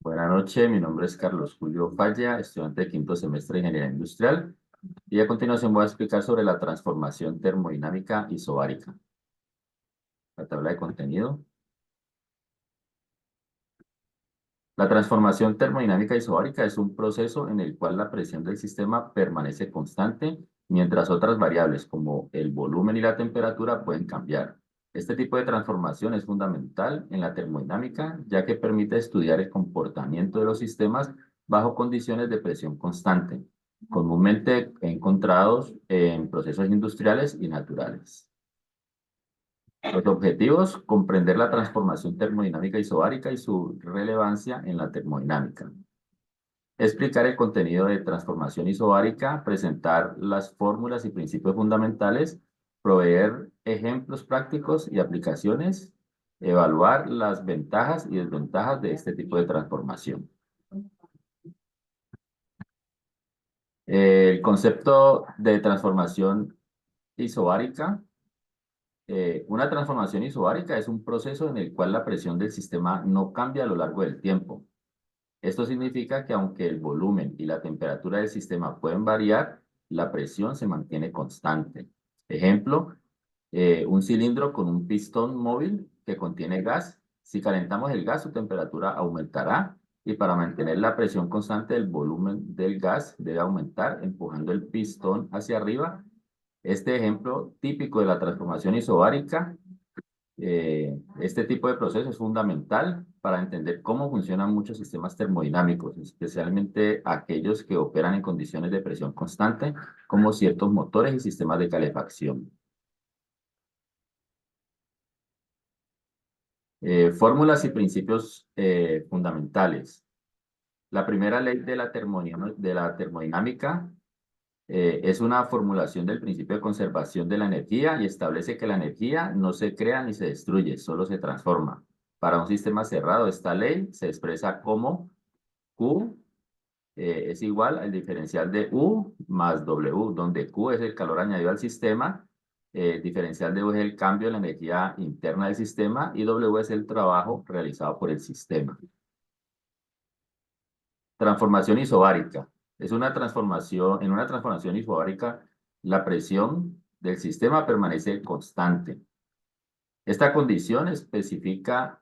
Buenas noches, mi nombre es Carlos Julio Falla, estudiante de quinto semestre de Ingeniería Industrial, y a continuación voy a explicar sobre la transformación termodinámica isobárica. La tabla de contenido. La transformación termodinámica isobárica es un proceso en el cual la presión del sistema permanece constante, mientras otras variables como el volumen y la temperatura pueden cambiar. Este tipo de transformación es fundamental en la termodinámica, ya que permite estudiar el comportamiento de los sistemas bajo condiciones de presión constante, comúnmente encontrados en procesos industriales y naturales. Los objetivos: comprender la transformación termodinámica isobárica y su relevancia en la termodinámica. Explicar el contenido de transformación isobárica, presentar las fórmulas y principios fundamentales, proveer ejemplos prácticos y aplicaciones, evaluar las ventajas y desventajas de este tipo de transformación. El concepto de transformación isobárica. Una transformación isobárica es un proceso en el cual la presión del sistema no cambia a lo largo del tiempo. Esto significa que aunque el volumen y la temperatura del sistema pueden variar, la presión se mantiene constante. Ejemplo, un cilindro con un pistón móvil que contiene gas. Si calentamos el gas, su temperatura aumentará, y para mantener la presión constante, el volumen del gas debe aumentar, empujando el pistón hacia arriba. Este ejemplo típico de la transformación isobárica, este tipo de proceso es fundamental para entender cómo funcionan muchos sistemas termodinámicos, especialmente aquellos que operan en condiciones de presión constante, como ciertos motores y sistemas de calefacción. Fórmulas y principios fundamentales. La primera ley de la termodinámica es una formulación del principio de conservación de la energía y establece que la energía no se crea ni se destruye, solo se transforma. Para un sistema cerrado, esta ley se expresa como Q es igual al diferencial de U más W, donde Q es el calor añadido al sistema, diferencial de U es el cambio de la energía interna del sistema y W es el trabajo realizado por el sistema. Transformación isobárica. En una transformación isobárica, la presión del sistema permanece constante. Esta condición específica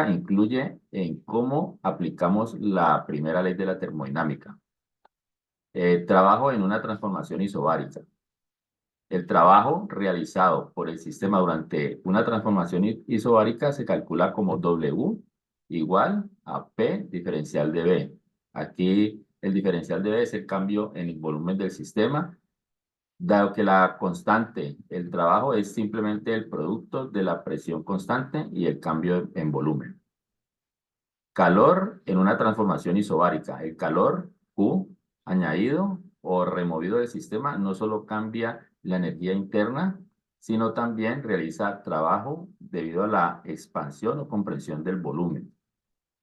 incluye en cómo aplicamos la primera ley de la termodinámica. Trabajo en una transformación isobárica. El trabajo realizado por el sistema durante una transformación isobárica se calcula como W igual a P diferencial de B. Aquí el diferencial de B es el cambio en el volumen del sistema, dado que la constante, el trabajo, es simplemente el producto de la presión constante y el cambio en volumen. Calor en una transformación isobárica. El calor, Q, añadido o removido del sistema, no solo cambia la energía interna, sino también realiza trabajo debido a la expansión o compresión del volumen.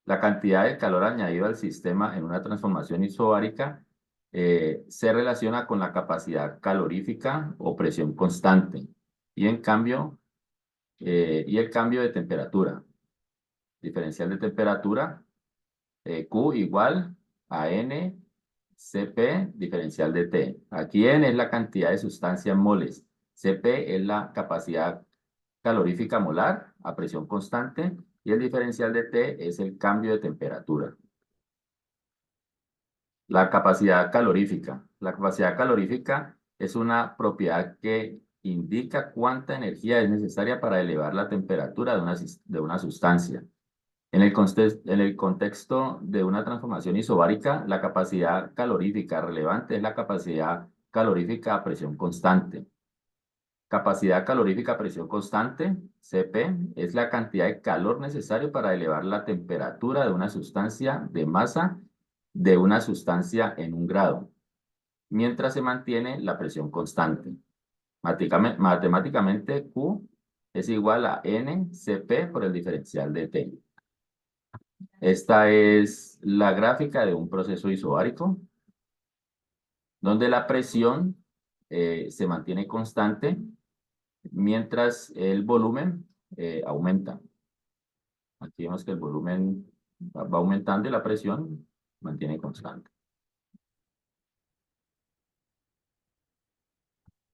La cantidad de calor añadido al sistema en una transformación isobárica se relaciona con la capacidad calorífica o presión constante y el cambio de temperatura. Diferencial de temperatura, Q igual a N Cp diferencial de T. Aquí N es la cantidad de sustancia en moles. Cp es la capacidad calorífica molar a presión constante y el diferencial de T es el cambio de temperatura. La capacidad calorífica. La capacidad calorífica es una propiedad que indica cuánta energía es necesaria para elevar la temperatura de una sustancia. En el contexto de una transformación isobárica, la capacidad calorífica relevante es la capacidad calorífica a presión constante. Capacidad calorífica a presión constante, Cp, es la cantidad de calor necesario para elevar la temperatura de una sustancia de masa de una sustancia en 1 grado, mientras se mantiene la presión constante. Matemáticamente, Q es igual a NCp por el diferencial de T. Esta es la gráfica de un proceso isobárico, donde la presión se mantiene constante mientras el volumen aumenta. Aquí vemos que el volumen va aumentando y la presión mantiene constante.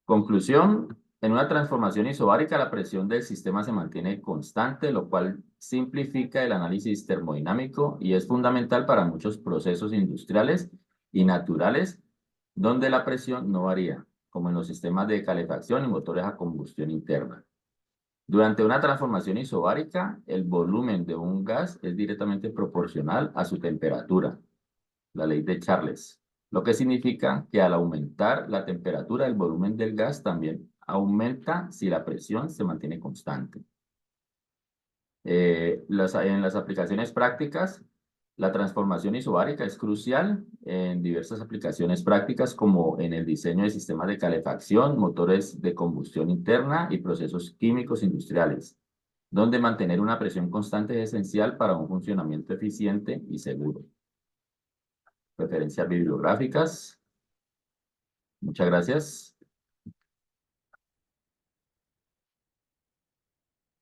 Conclusión, en una transformación isobárica la presión del sistema se mantiene constante, lo cual simplifica el análisis termodinámico y es fundamental para muchos procesos industriales y naturales donde la presión no varía, como en los sistemas de calefacción y motores a combustión interna. Durante una transformación isobárica, el volumen de un gas es directamente proporcional a su temperatura, la ley de Charles, lo que significa que al aumentar la temperatura, el volumen del gas también aumenta si la presión se mantiene constante. En las aplicaciones prácticas, la transformación isobárica es crucial en diversas aplicaciones prácticas como en el diseño de sistemas de calefacción, motores de combustión interna y procesos químicos industriales, donde mantener una presión constante es esencial para un funcionamiento eficiente y seguro. Referencias bibliográficas. Muchas gracias.